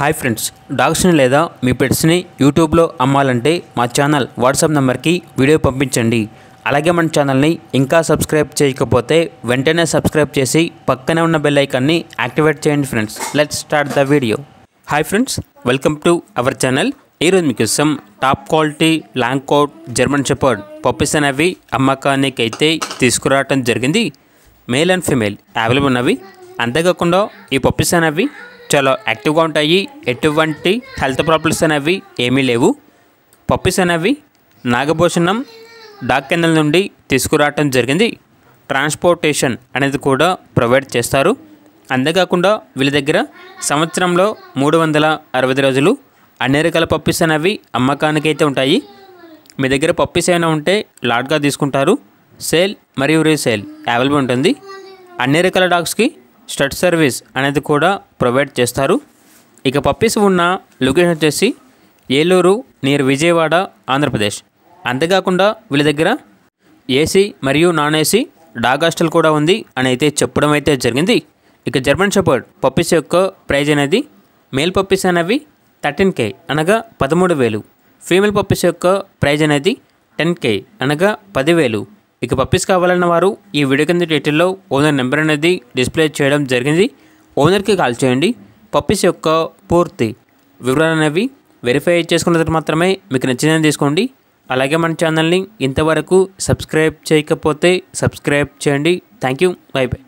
Hi friends, డాగ్స్ని లేదా మీ పెట్స్ని యూట్యూబ్లో అమ్మాలంటే మా ఛానల్ వాట్సాప్ నెంబర్కి వీడియో పంపించండి. అలాగే మన ఛానల్ని ఇంకా సబ్స్క్రైబ్ చేయకపోతే వెంటనే సబ్స్క్రైబ్ చేసి పక్కనే ఉన్న బెల్ ఐకాన్ని యాక్టివేట్ చేయండి friends. Let's start the video. Hi friends, welcome to our channel. ఈరోజు మీకోసం top quality long coat German shepherd puppies అనేవి అమ్మకానికి అయితే తీసుకురావడం జరిగింది. మేల్ అండ్ ఫీమేల్ అవైలబుల్ ఉన్నవి. అంతేకాకుండా ఈ పప్పీస్ అనేవి చాలా యాక్టివ్గా ఉంటాయి. ఎటువంటి హెల్త్ ప్రాబ్లమ్స్ అనేవి ఏమీ లేవు. పప్పీస్ అనేవి నాగభూషణం డాగ్ కెన్నెల్ నుండి తీసుకురావటం జరిగింది. ట్రాన్స్పోర్టేషన్ అనేది కూడా ప్రొవైడ్ చేస్తారు. అంతేకాకుండా వీళ్ళ దగ్గర సంవత్సరంలో 365 రోజులు అన్ని రకాల పప్పీస్ అనేవి అమ్మకానికి అయితే ఉంటాయి. మీ దగ్గర పప్పీస్ ఏమైనా ఉంటే లాట్గా తీసుకుంటారు. సేల్ మరియు రీసేల్ అవైలబుల్ ఉంటుంది. అన్ని రకాల డాగ్స్కి స్టడ్ సర్వీస్ అనేది కూడా ప్రొవైడ్ చేస్తారు. ఇక పప్పీస్ ఉన్న లొకేషన్ వచ్చేసి ఏలూరు నియర్ విజయవాడ, ఆంధ్రప్రదేశ్. అంతేకాకుండా వీళ్ళ దగ్గర ఏసీ మరియు నాన్ ఏసీ డాగ్ హాస్టల్ కూడా ఉంది అని అయితే చెప్పడం అయితే జరిగింది. ఇక జర్మన్ షెపర్డ్ పప్పీస్ యొక్క ప్రైజ్ అనేది మేల్ పప్పీస్ అనేవి 13K అనగా 13,000. ఫీమేల్ పప్పీస్ యొక్క ప్రైజ్ అనేది 10K అనగా 10,000. ఇక పప్పీస్ కావాలన్న వారు ఈ వీడియో కింద టైటిల్లో ఓనర్ నెంబర్ అనేది డిస్ప్లే చేయడం జరిగింది. ఓనర్కి కాల్ చేయండి. పప్పీస్ యొక్క పూర్తి వివరాలు అనేవి వెరిఫై చేసుకున్న తర్వాత మాత్రమే మీకు నచ్చినది తీసుకోండి. అలాగే మన ఛానల్ని ఇంతవరకు సబ్స్క్రైబ్ చేయకపోతే సబ్స్క్రైబ్ చేయండి. Thank you. By by.